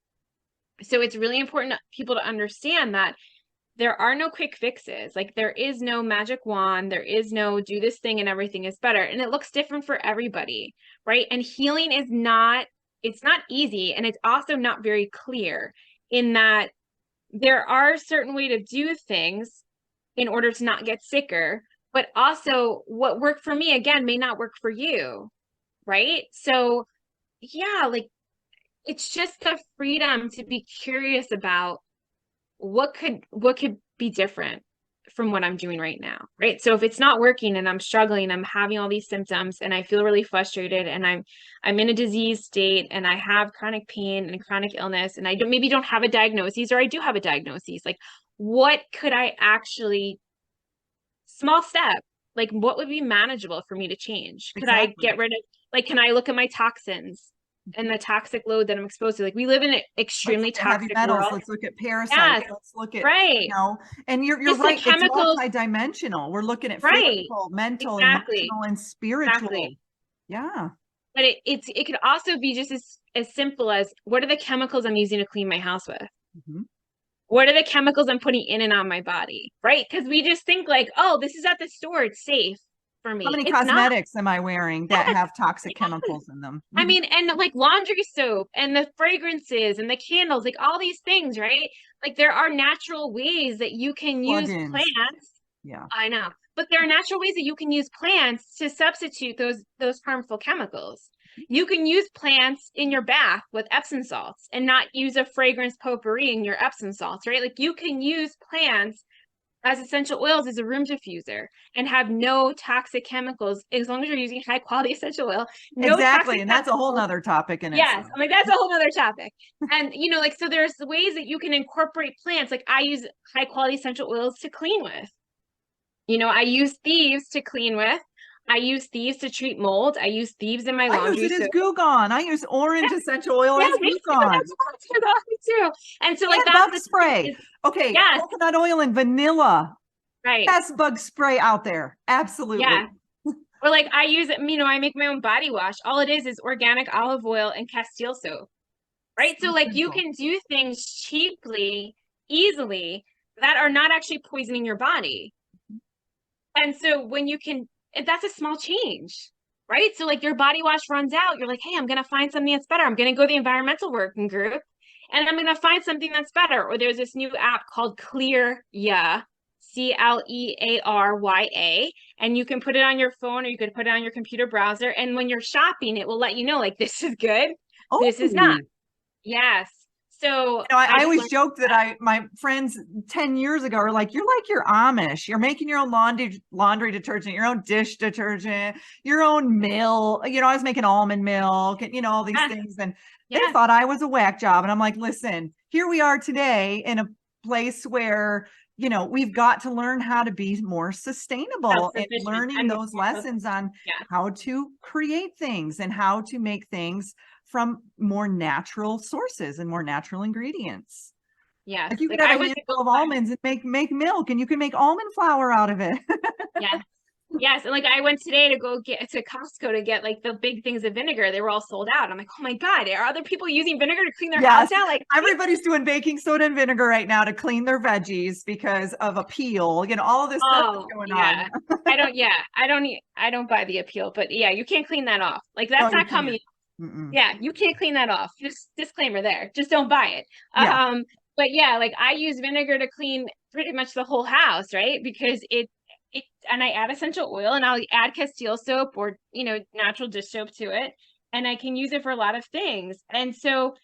So it's really important for people to understand that there are no quick fixes. Like, there is no magic wand. There is no do this thing and everything is better. And it looks different for everybody, right? And healing is it's not easy. And it's also not very clear, in that there are certain ways to do things in order to not get sicker, but also what worked for me, again, may not work for you. Right. So yeah, like, it's just the freedom to be curious about what could be different from what I'm doing right now. Right. So if it's not working and I'm struggling, I'm having all these symptoms and I feel really frustrated, and I'm in a disease state, and I have chronic pain and chronic illness, and I maybe don't have a diagnosis, or I do have a diagnosis. Like, what could I actually, small step, like, what would be manageable for me to change? Could I get rid of, like, can I look at my toxins and the toxic load that I'm exposed to? Like, we live in an extremely toxic heavy metals. world. Let's look at parasites. Yes. Let's look at, right. And you're Just right. the chemicals. It's multidimensional. We're looking at Right. physical, mental, Exactly. emotional, and spiritual. Exactly. Yeah. But it could also be just as simple as, what are the chemicals I'm using to clean my house with? What are the chemicals I'm putting in and on my body? Right? Because we just think like, oh, this is at the store, it's safe for me. How many It's cosmetics am I wearing that have toxic chemicals in them? I mean, and like laundry soap and the fragrances and the candles, like all these things, right? Like, there are natural ways that you can use plants Yeah. I know. But there are natural ways that you can use plants to substitute those harmful chemicals. You can use plants in your bath with Epsom salts and not use a fragrance potpourri in your Epsom salts, right? Like you can use plants as essential oils as a room diffuser and have no toxic chemicals as long as you're using high quality essential oil, no Exactly. toxic And that's a whole chemicals. nother topic in Yes, itself. I'm like, that's a whole nother topic. And like, so there's ways that you can incorporate plants. Like I use high quality essential oils to clean with. I use thieves to clean with. I use thieves to treat mold. I use thieves in my I use laundry. it as So Goo Gone. I use orange essential oil yeah, as me Goo too. Gone. That's what I do that too. And so like And that's bug the spray. thing is, Okay, yes, coconut oil and vanilla. right. Best bug spray out there. Absolutely. Yeah. Or like I use it, I make my own body wash. All it is organic olive oil and Castile soap. Right. So So like you simple. can do things cheaply, easily that are not actually poisoning your body. And so that's a small change, right? So like your body wash runs out, you're like, hey, I'm gonna find something that's better. I'm gonna go to the environmental working group and I'm gonna find something that's better. Or there's this new app called Clear Ya, Clearya, and you can put it on your phone or you could put it on your computer browser. And when you're shopping, it will let you know like this is good, Oh, this is not. Yes. So I I just always learned joke that my friends 10 years ago are like, you're Amish. You're making your own laundry detergent, your own dish detergent, your own milk. I was making almond milk and, all these yes, things. And they yes, thought I was a whack job. And I'm like, listen, here we are today in a place where, we've got to learn how to be more sustainable and self-sufficient learning and those more lessons on yeah. how to create things and how to make things from more natural sources and more natural ingredients. Yes. Like you could Like have I a went to go handful of buy, almonds and make milk, and you can make almond flour out of it. yes. Yes. And like I went today to go get to Costco to get like the big things of vinegar. They were all sold out. I'm like, oh my God, are other people using vinegar to clean their house Yes, now? Like everybody's doing baking soda and vinegar right now to clean their veggies because of a peel. All of this stuff is oh going on. yeah. I don't buy the appeal, but yeah, you can't clean that off. Like No, that's you not coming. can't. Mm-mm. Yeah, you can't clean that off. Just disclaimer there. Just don't buy it. Yeah. But yeah, like I use vinegar to clean pretty much the whole house, right? Because it and I add essential oil and I'll add Castile soap or natural dish soap to it. And I can use it for a lot of things. And so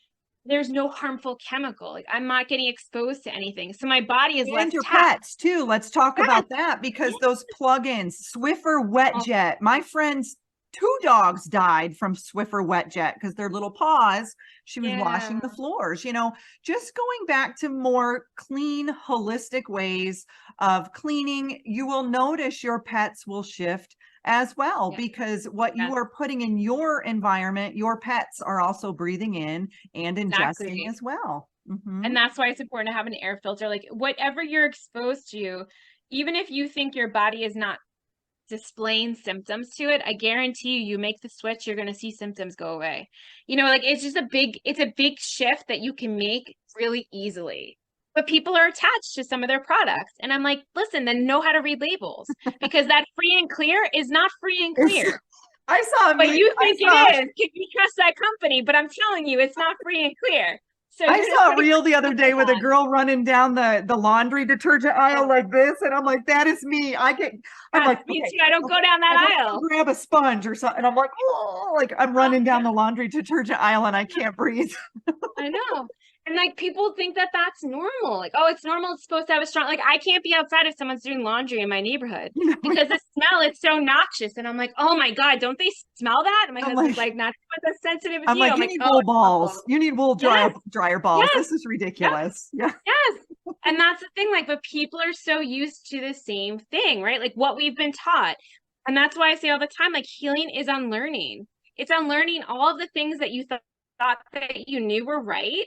there's no harmful chemical. Like I'm not getting exposed to anything. So my body is less And your taxed. pets too. Let's talk Yes. about that because those plugins, Swiffer Wet Oh, Jet. My friend's two dogs died from Swiffer Wet Jet because their little paws, she was washing yeah. the floors. Just going back to more clean, holistic ways of cleaning, you will notice your pets will shift as well Yeah. because what Yeah. you are putting in your environment, your pets are also breathing in and ingesting Exactly. as well. And that's why it's important to have an air filter. Like whatever you're exposed to, even if you think your body is not displaying symptoms to it, I guarantee you make the switch, you're going to see symptoms go away. Like it's a big shift that you can make really easily. But people are attached to some of their products. And I'm like, listen, then know how to read labels because that free and clear is not free and clear. I saw But me. you think it is. Can you trust that company? But I'm telling you, it's not free and clear. So I you're just saw a going to reel the other day with a girl running down the laundry detergent aisle like this, and I'm like, "That is me." I'm yes, like, me okay, too. I don't go down I that want to aisle. grab a sponge or something. And I'm like, oh, like I'm running down the laundry detergent aisle and I can't breathe. I know. And like people think that that's normal. Like, oh, it's normal. It's supposed to have a strong, like, I can't be outside if someone's doing laundry in my neighborhood because the smell is so noxious. And I'm like, oh my God, don't they smell that? And my I'm husband's like, like, not as sensitive as I'm you. like, I'm you like, need oh, wool it's balls. awful. You need wool Yes, dryer balls. yes, This is yep, ridiculous. Yeah. yes. And that's the thing. Like, but people are so used to the same thing, right? Like what we've been taught. And that's why I say all the time, like healing is unlearning. It's unlearning all of the things that you thought that you knew were right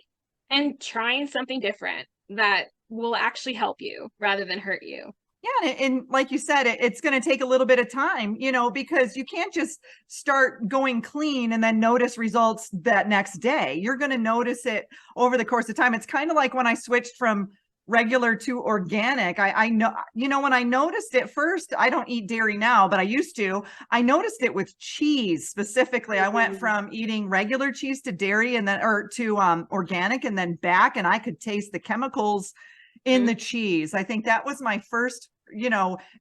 and trying something different that will actually help you rather than hurt you. Yeah, and like you said, it's going to take a little bit of time, because you can't just start going clean and then notice results that next day. You're going to notice it over the course of time. It's kind of like when I switched from regular to organic. I know, when I noticed it first, I don't eat dairy now, but I used to. I noticed it with cheese specifically. I went from eating regular cheese to dairy and then or to organic and then back, and I could taste the chemicals in the cheese. I think that was my first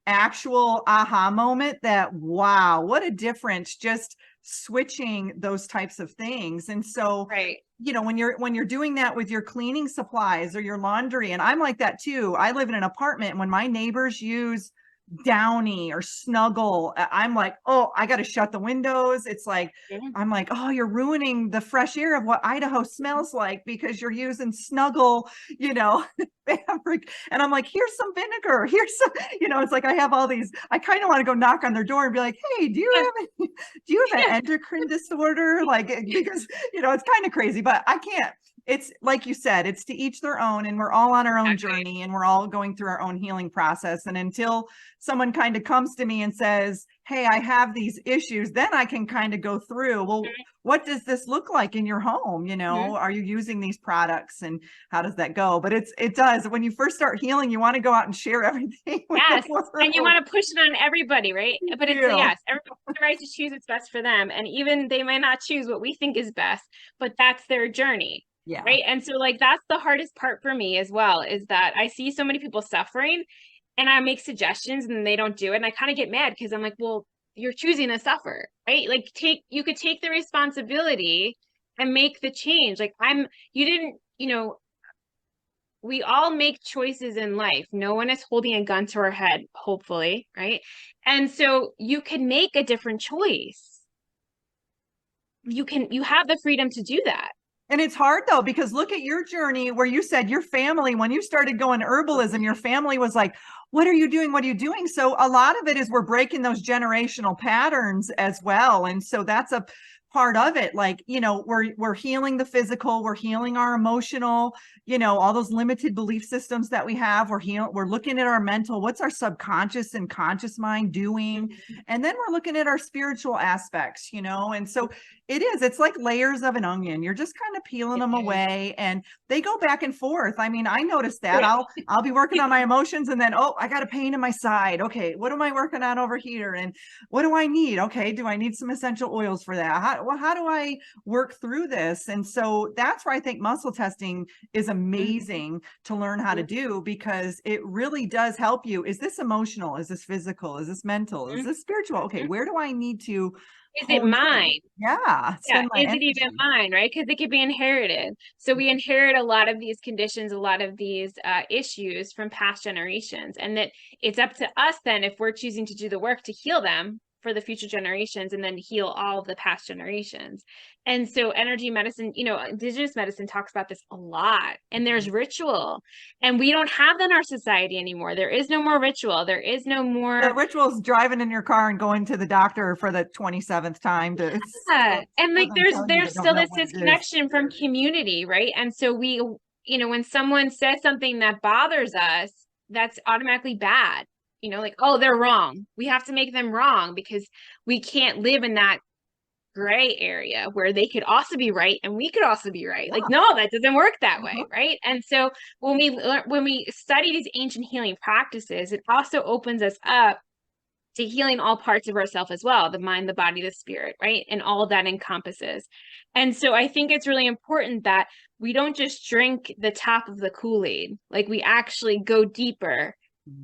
actual aha moment that, wow, what a difference just switching those types of things. And so, Right. when you're doing that with your cleaning supplies or your laundry, and I'm like that too. I live in an apartment, and when my neighbors use Downy or Snuggle, I'm like, oh, I got to shut the windows. It's like, Yeah. I'm like, oh, you're ruining the fresh air of what Idaho smells like because you're using Snuggle, fabric. And I'm like, here's some vinegar. Here's some, it's like I have all these. I kind of want to go knock on their door and be like, hey, do you have an endocrine disorder? Like, because it's kind of crazy, but I can't. It's like you said, it's to each their own, and we're all on our own journey, and we're all going through our own healing process. And until someone kind of comes to me and says, hey, I have these issues, then I can kind of go through, well, what does this look like in your home? Are you using these products, and how does that go? But it does. When you first start healing, you want to go out and share everything with Yes. the world. And you want to push it on everybody, right? But it's, Yeah. yes, everybody has the right to choose what's best for them. And even they might not choose what we think is best, but that's their journey. Yeah. Right. And so like, that's the hardest part for me as well, is that I see so many people suffering and I make suggestions and they don't do it. And I kind of get mad because I'm like, well, you're choosing to suffer, right? Like you could take the responsibility and make the change. Like you didn't, we all make choices in life. No one is holding a gun to our head, hopefully, right? And so you can make a different choice. You have the freedom to do that. And it's hard though, because look at your journey where you said your family, when you started going herbalism, your family was like, what are you doing? What are you doing? So a lot of it is we're breaking those generational patterns as well. And so that's a part of it. Like, we're healing the physical, we're healing our emotional, all those limited belief systems that we have. We're looking at our mental, what's our subconscious and conscious mind doing? And then we're looking at our spiritual aspects, and so it's like layers of an onion. You're just kind of peeling them away, and they go back and forth. I mean, I noticed that. I'll be working on my emotions, and then, oh, I got a pain in my side. Okay, what am I working on over here? And what do I need? Okay, do I need some essential oils for that? How do I work through this? And so that's where I think muscle testing is amazing to learn how to do, because it really does help you. Is this emotional? Is this physical? Is this mental? Is this spiritual? Okay, where do I need to Is it mine? Yeah. Yeah. Is it even mine? Right? Because it could be inherited. So we inherit a lot of these conditions, a lot of these issues from past generations. And that it's up to us then, if we're choosing to do the work to heal them for the future generations, and then heal all of the past generations. And so energy medicine, indigenous medicine talks about this a lot, and there's ritual, and we don't have that in our society anymore. There is no more ritual. There is no more. The ritual's driving in your car and going to the doctor for the 27th time to. Yeah. And like, there's still this disconnection from community, right? And so we, when someone says something that bothers us, that's automatically bad. Like, oh, they're wrong. We have to make them wrong because we can't live in that gray area where they could also be right and we could also be right. Like, no, that doesn't work that way, right? And so when we study these ancient healing practices, it also opens us up to healing all parts of ourselves as well, the mind, the body, the spirit, right? And all that encompasses. And so I think it's really important that we don't just drink the top of the Kool-Aid, like we actually go deeper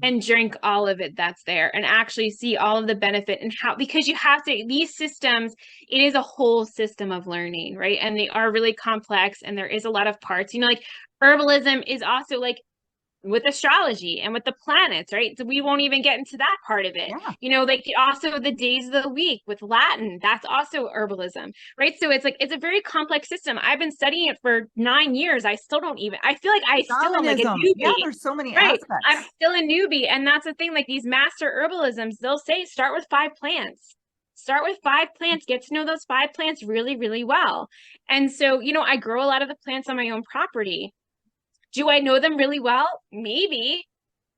and drink all of it that's there, and actually see all of the benefit, and how, because you have to, these systems, it is a whole system of learning, right? And they are really complex, and there is a lot of parts, like herbalism is also like with astrology and with the planets, right? So we won't even get into that part of it. Yeah. Like also the days of the week with Latin, that's also herbalism, right? So it's a very complex system. I've been studying it for 9 years. I still don't even, I feel like I still am like a newbie. Yeah, there's so many right. aspects. I'm still a newbie. And that's the thing, like these master herbalisms, they'll say, start with 5 plants. Start with 5 plants, get to know those 5 plants really, really well. And so, I grow a lot of the plants on my own property. Do I know them really well? Maybe,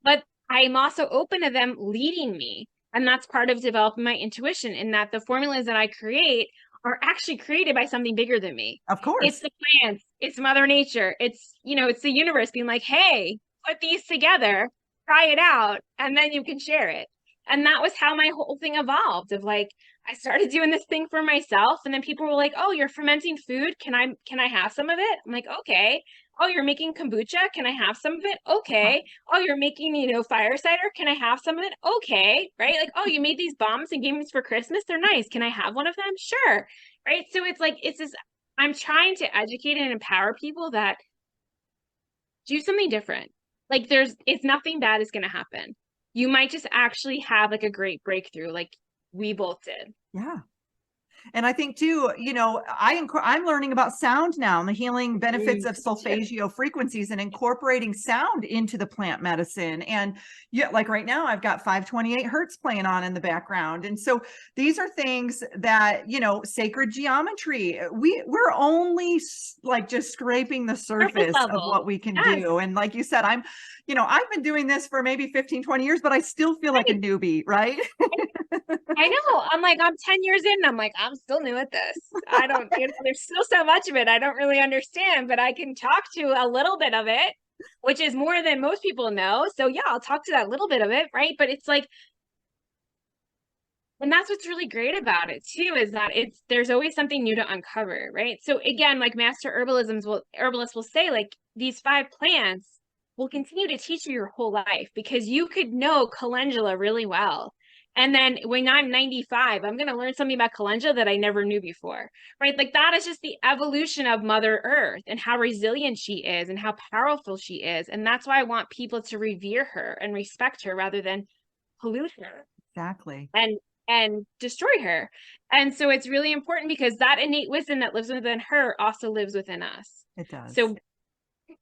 but I'm also open to them leading me. And that's part of developing my intuition, in that the formulas that I create are actually created by something bigger than me. Of course. It's the plants, it's Mother Nature, it's the universe being like, hey, put these together, try it out, and then you can share it. And that was how my whole thing evolved, of like, I started doing this thing for myself, and then people were like, oh, you're fermenting food. Can I have some of it? I'm like, okay. Oh, you're making kombucha? Can I have some of it? Okay. Oh, you're making, fire cider? Can I have some of it? Okay. Right? Like, oh, you made these bombs and gave me for Christmas. They're nice. Can I have one of them? Sure. Right? So it's like, it's this, I'm trying to educate and empower people that do something different. Like it's nothing bad is going to happen. You might just actually have like a great breakthrough like we both did. Yeah. And I think too, I'm learning about sound now and the healing benefits of solfeggio frequencies and incorporating sound into the plant medicine. And yeah, like right now I've got 528 hertz playing on in the background. And so these are things that, sacred geometry, we're only like just scraping the surface of what we can do. And like you said, I've been doing this for maybe 15, 20 years, but I still feel like a newbie, right? I know. I'm 10 years in, and I'm like, I'm still new at this. I don't, there's still so much of it I don't really understand, but I can talk to a little bit of it, which is more than most people know. So yeah, I'll talk to that little bit of it, right? But it's like, and that's what's really great about it too, is that there's always something new to uncover, right? So again, like master herbalists will say, like, these 5 plants will continue to teach you your whole life, because you could know calendula really well. And then when I'm 95, I'm going to learn something about calendula that I never knew before, right? Like that is just the evolution of Mother Earth and how resilient she is and how powerful she is. And that's why I want people to revere her and respect her rather than pollute her. Exactly. And destroy her. And so it's really important, because that innate wisdom that lives within her also lives within us. It does. So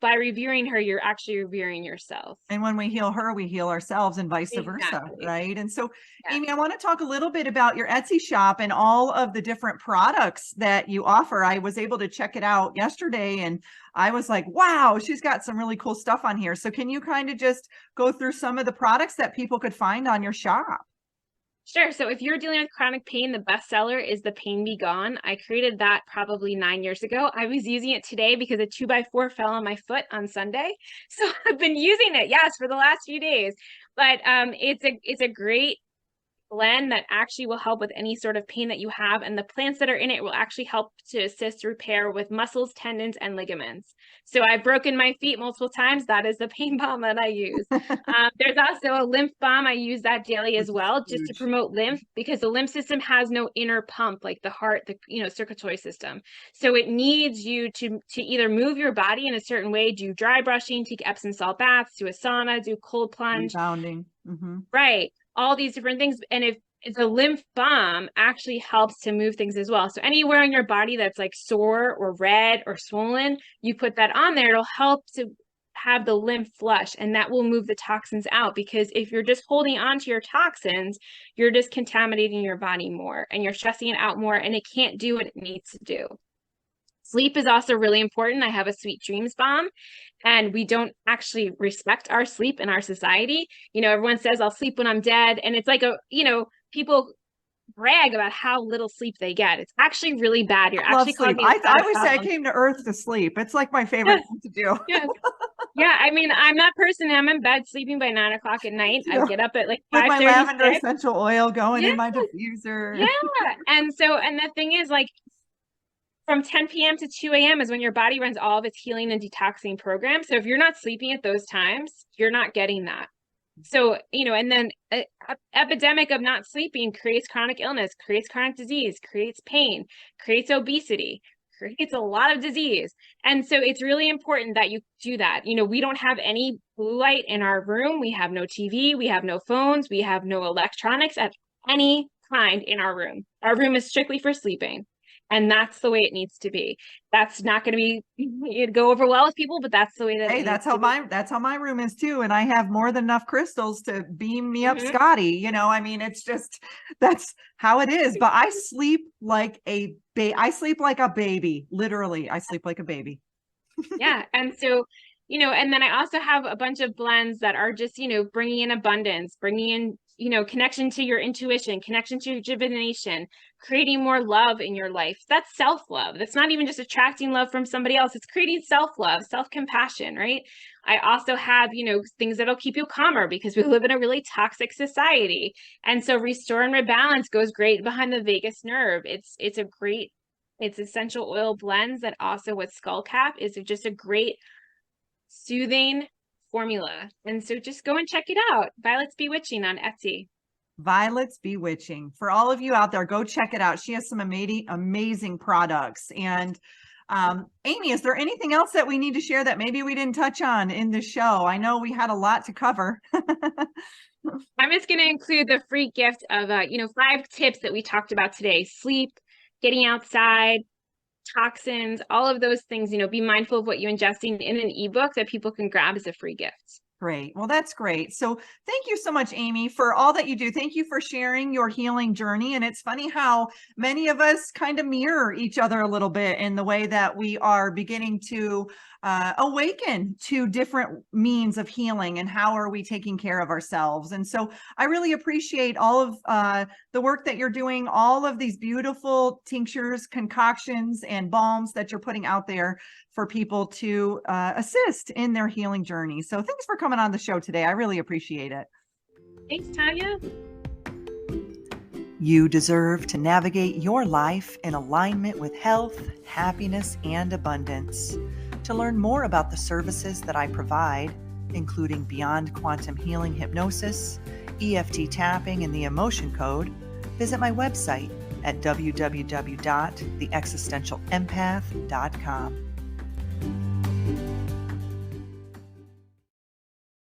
by revering her, you're actually revering yourself. And when we heal her, we heal ourselves, and vice versa, right? And so, Amy, I want to talk a little bit about your Etsy shop and all of the different products that you offer. I was able to check it out yesterday, and I was like, wow, she's got some really cool stuff on here. So can you kind of just go through some of the products that people could find on your shop? Sure. So if you're dealing with chronic pain, the best seller is the Pain Be Gone. I created that probably 9 years ago. I was using it today because a 2x4 fell on my foot on Sunday. So I've been using it, yes, for the last few days. But it's a great blend that actually will help with any sort of pain that you have. And the plants that are in it will actually help to assist repair with muscles, tendons, and ligaments. So I've broken my feet multiple times. That is the pain balm that I use. There's also a lymph balm. I use that daily as well, just to promote lymph, because the lymph system has no inner pump like the heart, the circulatory system. So it needs you to either move your body in a certain way, do dry brushing, take Epsom salt baths, do a sauna, do cold plunge. Rebounding. Right. All these different things. And if the lymph balm actually helps to move things as well. So anywhere in your body that's like sore or red or swollen, you put that on there, it'll help to have the lymph flush, and that will move the toxins out. Because if you're just holding on to your toxins, you're just contaminating your body more, and you're stressing it out more, and it can't do what it needs to do. Sleep is also really important. I have a Sweet Dreams balm, and we don't actually respect our sleep in our society. Everyone says I'll sleep when I'm dead. And it's like people brag about how little sleep they get. It's actually really bad. You're actually sleep. I always say I came to Earth to sleep. It's like my favorite thing to do. Yes. Yeah, I mean, I'm that person. I'm in bed sleeping by 9 o'clock at night. I get up at like 5:30. With my lavender essential oil going in my diffuser. Yeah. And the thing is, like, from 10 p.m. to 2 a.m. is when your body runs all of its healing and detoxing programs. So if you're not sleeping at those times, you're not getting that. So, and then an epidemic of not sleeping creates chronic illness, creates chronic disease, creates pain, creates obesity, creates a lot of disease. And so it's really important that you do that. We don't have any blue light in our room. We have no TV. We have no phones. We have no electronics at any kind in our room. Our room is strictly for sleeping. And that's the way it needs to be. That's not going to be, it'd go over well with people, but that's the way that. Hey, that's how my room is too. And I have more than enough crystals to beam me up, Scotty. I mean, it's just, that's how it is. But I sleep like a baby. Literally, I sleep like a baby. Yeah. And so, and then I also have a bunch of blends that are just, bringing in abundance, bringing in, connection to your intuition, connection to your divination, creating more love in your life. That's self-love. That's not even just attracting love from somebody else. It's creating self-love, self-compassion, right? I also have, things that'll keep you calmer, because we live in a really toxic society. And so restore and rebalance goes great behind the vagus nerve. It's essential oil blends that also with skull cap is just a great soothing formula. And so just go and check it out. Violet's Bewitching on Etsy. Violet's Bewitching. For all of you out there, go check it out. She has some amazing products. And Amy, is there anything else that we need to share that maybe we didn't touch on in the show? I know we had a lot to cover. I'm just going to include the free gift of, 5 tips that we talked about today: sleep, getting outside, toxins, all of those things. Be mindful of what you're ingesting in an ebook that people can grab as a free gift. Great. Well, that's great. So thank you so much, Amy, for all that you do. Thank you for sharing your healing journey. And it's funny how many of us kind of mirror each other a little bit in the way that we are beginning to awaken to different means of healing and how are we taking care of ourselves. And so I really appreciate all of the work that you're doing, all of these beautiful tinctures, concoctions, and balms that you're putting out there for people to assist in their healing journey. So thanks for coming on the show today. I really appreciate it. Thanks, Tanya. You deserve to navigate your life in alignment with health, happiness, and abundance. To learn more about the services that I provide, including Beyond Quantum Healing Hypnosis, EFT tapping, and the Emotion Code, visit my website at www.theexistentialempath.com.